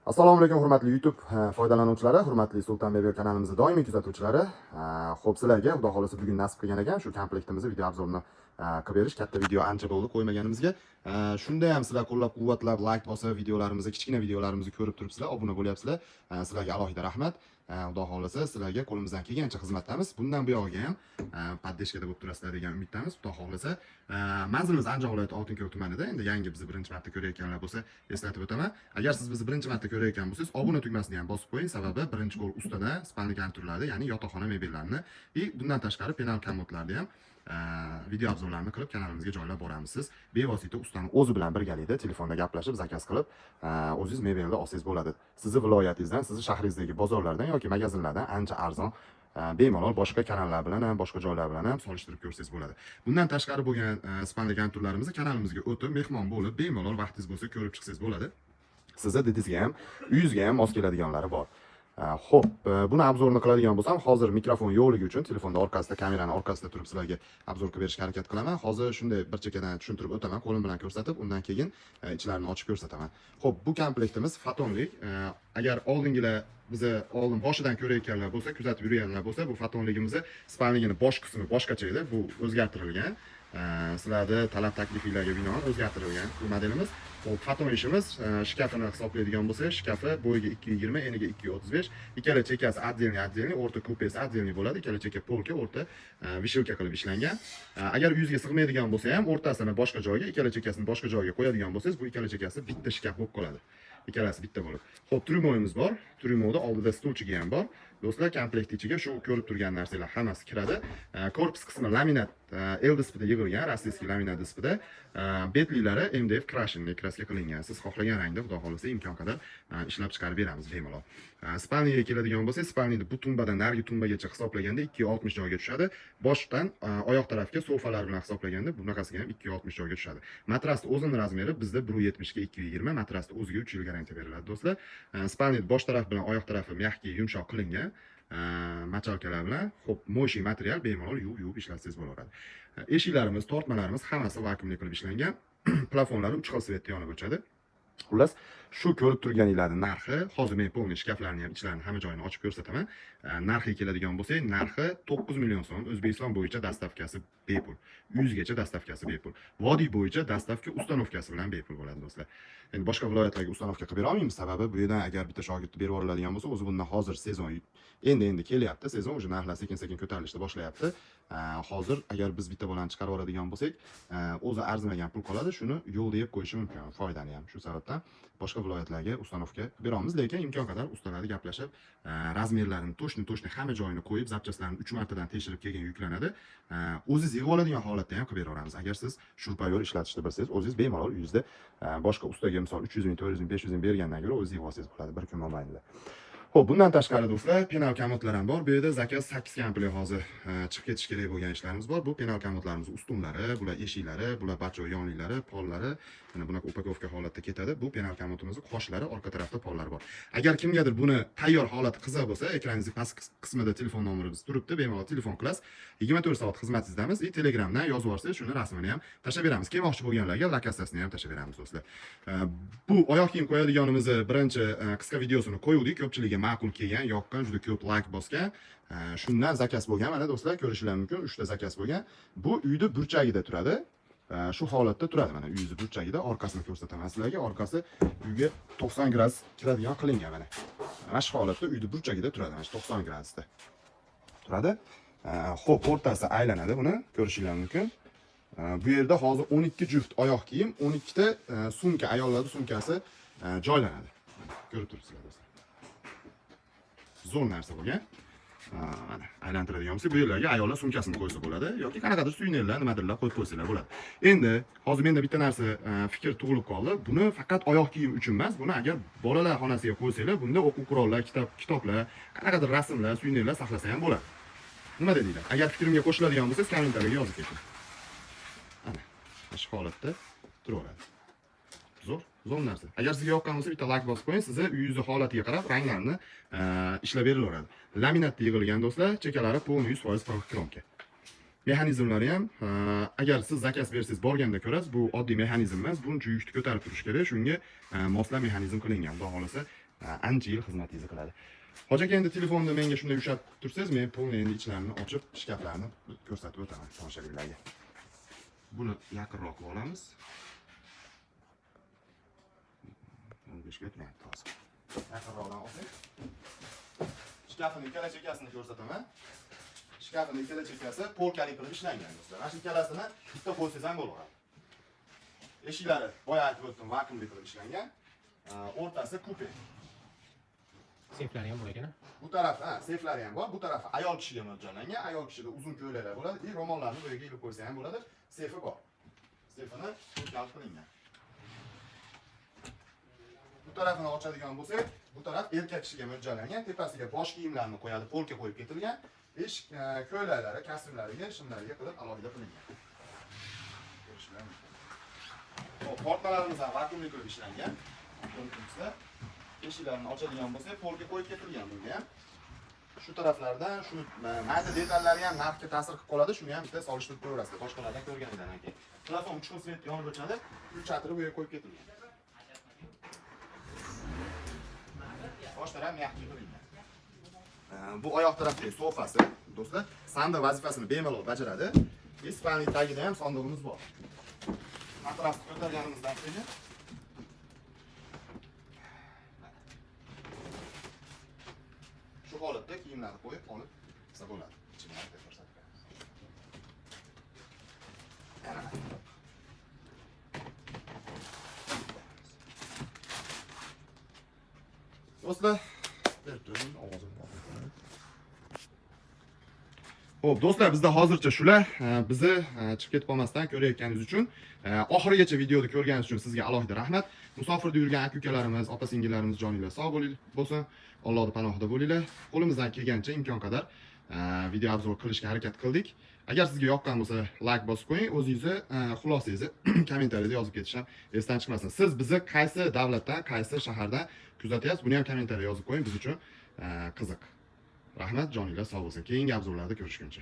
Assalomu alaykum hurmatli YouTube foydalanuvchilari, hurmatli Sultan Bebe kanalimizni doimiy kuzatuvchilari. Xo'p, sizlarga xudo xolasa bugun nasib qilgan ekan shu komplektimizni video obzorini qilib berish. Katta video ancha bo'ldi qo'ymaganimizga. Shunda ham sizlar qo'llab-quvvatlab, like bosib, videolarimizni, kichkina videolarimizni ko'rib turibsizlar, obuna bo'lyapsizlar. Sizlarga alohida rahmat. Xudo xolasa sizlarga qo'limizdan kelgancha xizmatdamiz. Bundan bu yog'iga ham poddeshkada bo'lib turasizlar degan umiddamiz. Xudo xolasa manzilimiz Andijon viloyati Oltinko'l tumanida. Endi yangi bizni birinchi marta ko'rayotganlar bo'lsa, eslatib o'taman. Agar siz bizni birinchi marta ko'rayotgan bo'lsangiz, obuna tugmasini ham bosib qo'ying. Sababi birinchi qo'l ustada spalni garniturlarni, ya'ni yotoqxona mebellarini va bundan tashqari penal komodlarni ham video obzorlarini qilib kanalimizga joylab boramiz. Siz bevosita ustani o'zi bilan birgalikda telefonda gaplashib, zakaz qilib, o'zingiz mebelni olsangiz bo'ladi. Sizni viloyatingizdan, sizni shahringizdagi bozorlardan yoki magazinlardan ancha arzon bemalol boshqa kanallar bilan ham, boshqa joylar bilan ham solishtirib ko'rsangiz bo'ladi. Bundan tashqari bo'lgan spalni garniturlarimizni kanalimizga o'tib, mehmon bo'lib, bemalol vaqtingiz bo'lsa ko'rib chiqsangiz bo'ladi. Sizni didingizga ham, uyingizga ham mos keladiganlari bor. Xo'p, buni obzorni qiladigan bo'lsam, hozir mikrofon yo'qligi uchun telefonda orqasida, kamerani orqasida turib sizlarga obzor qilib berishga harakat qilaman. Hozir shunday bir chekkadan tushuntirib o'taman, qo'lim bilan ko'rsatib, undan keyin ichlarini ochib ko'rsataman. Xo'p, bu komplektimiz fotonlik. Agar oldingilar bizni oldin boshidan ko'rayotganlar bo'lsa, kuzatib yurganlar bo'lsa, bu fotonligimizni spalnigini bosh qismi boshqacha edi, bu o'zgartirilgan. Sizlarda talab takliflarga binoan o'zgartirilgan bu modelimiz. Xo'p, foton ishimiz shkafini hisoblaydigan bo'lsak, shkafi bo'yiga 220, eniga 235, ikkala chekkasi отдельный, o'rta kupesi отдельный bo'ladi. Ikkala chekka polka, o'rta vishilka qilib ishlangan. Agar uyingizga sig'maydigan bo'lsa ham, o'rtasini boshqa joyga, ikkala chekkasini boshqa joyga qo'yadigan bo'lsangiz, bu ikkala chekkasi bitta shkaf bo'lib qoladi. Ikkalasi bitta bo'ladi. Xo'p, trumoyimiz bor. Trumoda oldida stulchigi ham bor. Do'stlar, komplekt ichiga shu ko'rib turgan narsalar hammasi kiradi. Korpus qismi laminat LDSPda yig'ilgan, rossiyskiy laminat dispida. Betlilari MDF krashinli kraska qilingan. Siz xohlagan rangda, xudo xolasa, imkon qadar ishlab chiqarib beramiz bemalol. Spalniga keladigan bo'lsa, spalnida bu tumbadan narigi tumbagacha hisoblaganda 260 joyga tushadi. Boshdan oyoq tarafga sofalar bilan hisoblaganda bunaqasiga ham 260 joyga tushadi. Matrasning o'zining razmeri bizda 170 ga 220, matrasning o'ziga 3 yil garantiya beriladi, do'stlar. Spalnida bosh taraf bilan oyoq tarafi mягкий, yumshoq qilingan. Machalkalar bilan, xo'p, mo'shi material bemalol yuvib ishlatsangiz bo'laveradi. Eshiklarimiz, tortmalarimiz hammasi vakuumli qilib ishlangan. Plafonlari 3 xil svetda yonib o'chadi. Xullas, shu ko'rib turganinglarning narxi, hozir men polni shkaflarni ham ichlarini hamma joyini ochib ko'rsataman. Narxiga keladigan bo'lsak, narxi 9 million so'm. O'zbekiston bo'yicha dastavkasi bepul. Uyingizgacha dastavkasi bepul. Vodiy bo'yicha dastavka ustanovkasi bilan bepul bo'ladi, do'stlar. Endi boshqa viloyatlarga ustanovka qilib bera olmaymiz, sababi bu yerdan agar bitta shogirdni berib yuboriladigan bo'lsa, o'zi bundan hozir sezon endi kelyapti. Sezon уже narxlar sekin-sekin ko'tarilishni boshlayapti. Hozir agar biz bitta bolani chiqarib oladigan bo'lsak, o'zi arzimagan pul qoladi, shuni yo'lda yeb qo'yishi mumkin, foydani ham. Shu sababdan boshqa viloyatlarga ustanovka beramiz, lekin imkon qadar ustalarga gaplashib, razmerlarini to'shni hamma joyini qo'yib, zapchastlarni 3 martadan tekshirib keyin yuklanadi. O'zingiz yig'ib oladigan holatda ham qilib beraveramiz. Agar siz shurpayor ishlatishni bilsangiz, o'zingiz bemalol uyingizda boshqa ustaga misol 300 ming, 400 ming, 500 ming bergandan ko'ra o'zingiz yig'ib olsangiz bo'ladi bir kun mobaynida. Xo'p, bundan tashqari do'stlar, penal komodlar ham bor. Bu yerda zakaz 8 komplet hozir chiqib ketish kerak bo'lgan ishlarimiz bor. Bu penal komodlarimiz ustunlari, bular eshiklari, bular barcha yonliklari, pollari, mana bunaqa upakovka holatda ketadi. Bu penal komodimizning qoshlari, orqa tarafda pollari bor. Agar kimgadir buni tayyor holati qiziq bo'lsa, ekraningizning past qismida telefon nomerimiz turibdi, bemalol telefon qilasiz. 24 soat xizmatingizdamiz. Telegramdan yozib yuborsangiz, shuni rasmini ham tashlab beramiz. Kelmoqchi bo'lganlarga lokatsiyasini ham tashlab beramiz, do'stlar. Bu oyoq kiyim qo'yadiganimizni birinchi qisqa videosini qo'ydik. Ko'pchilikga ma'qul kelgan, yoqqan, juda ko'p like bosgan. Shundan zakaz bo'lgan, mana do'stlar, ko'rishinglar mumkin, 3 ta zakaz bo'lgan. Bu uyda burchagida turadi. Shu holatda turadi, mana uyingiz burchagida, orqasini ko'rsataman sizlarga. Orqasi uyga 90 gradus kiradigan qilingan mana. Mana shu holatda uyda burchagida turadi, mana 90 gradusda turadi. Xo'p, o'rtasi aylanadi, buni ko'rishinglar mumkin. Bu yerda hozir 12 juft oyoq kiyim, 12 ta sumka, ayollarning sumkasi joylanadi. Ko'rib turibsizlar do'stlar. Zo'r narsa bo'lgan. Mana aylantiradigan bo'lsa, bu yerlarga ayollar sumkasini qo'ysa bo'ladi yoki qanaqadir suynerlar, nimadirlar qo'yib qo'ysanglar bo'ladi. Endi hozir menda bitta narsa fikr tug'ilib qoldi. Buni faqat oyoq kiyim uchun emas, buni agar bolalar xonasiga qo'ysanglar, bunda o'quv qurollar, kitoblar, qanaqadir rasmlar, suynerlar saqlasa ham bo'ladi. Nima dedinglar? Agar fikrimga qo'shiladigan bo'lsangiz, kommentariyga yozib keting. Ana, shu holatda turaveradi. Zo'r narsa. Agar sizga yoqqan bo'lsa, bitta like bosib qo'ying. Sizni uyingizning holatiga qarab ranglarni ishlab berilaveradi. Laminatda yig'ilgan do'stlar, chekkalari polniy 100% kromka. Mexanizmlari ham, agar siz zakaz bersangiz borganda ko'rasiz, bu oddiy mexanizm emas, buncha yukni ko'tarib turish kerak. Shunga moslab mexanizm qilingan. Xudo xolasa, ancha yil xizmatingizni qiladi. Hoji aka, endi telefonni menga shunday ushlab tursangiz, men polni endi ichlarini ochib, shkaflarni ko'rsatib o'taman tomoshabinlarga. Buni yaqinroq olamiz. 15 ga o'tmayapti hozir. Yaqinroqdan olsak. Shkafning ikkala chekkasini ko'rsataman. Shkafning ikkala chekkasi polkali qilib ishlangan do'stlar. Mana shu ikkalasini bitta qo'ysangiz ham bo'laveradi. Eshiklari boya aytib o'tdim, vakuumli qilib ishlangan. O'rtasi kupe. Seyflari ham bor ekan. Bu taraf, seyflari ham bor. Bu tarafi ayol kishiga mo'ljallangan. Ayol kishida uzun ko'ylaklar bo'ladi. Ro'mollarni bu yerga ilib qo'ysa ham bo'ladi. Seyfi bor. Seyfini polkali qilingan. Bu tarafini ochadigan bo'lsak, bu taraf erkak kishiga mo'ljallangan. Tepasiga bosh kiyimlarni qo'yadi, polka qo'yib ketilgan. Eshik ko'ylaklari, kostyumlariga, shimlariga qilib alohida qilingan. Ko'rishlar mumkin. Hop, portlarimiz ham vakuumli qilib ishlangan. Eshiklarni ochadigan bo'lsak, polka qo'yib ketilgan bunga ham. Shu taraflardan shu mayda detallari ham narxga ta'sir qilib qoladi. Shuni ham bitta solishtirib qo'yaverasiz. Boshqalardan ko'rganingizdan keyin. Plafon 3 xil svet yonib o'chadi. Uch chatiri bu yerga qo'yib ketilgan. Bosh taraf myaxli qilingan. Bu oyoq tarafdagi sofasi, do'stlar, sandiq vazifasini bemalol bajaradi. Spalni tagida ham sandig'imiz bor. Matrasni ko'targanimizdan keyin shu holatda kiyimlarni qo'yib olib qilsa bo'ladi. Ichimlarni ko'rsatib beraman. Do'stlar, Xo'p, do'stlar, bizda hozircha shular. Bizni chiqib ketib qolmasdan ko'rayotganingiz uchun, oxirigacha videoni ko'rganingiz uchun sizga alohida rahmat. Musofirda yurgan aka-ukalarimiz, opa-singillarimiz joninglar sog' bo'lsin. Allohning panohida bo'linglar. Qo'limizdan kelgancha imkon qadar video obzor qilishga harakat qildik. Agar sizga yoqqan bo'lsa, like bosib qo'ying, o'zingizni xulosangizni kommentariyada yozib ketishdan esdan chiqmasin. Siz bizni qaysi davlatdan, qaysi shahardan kuzatyapsiz, buni ham kommentariyada yozib qo'ying, biz uchun qiziq. Rahmat, joninglar sog' bo'lsin. Keyingi obzorlarda ko'rishguncha.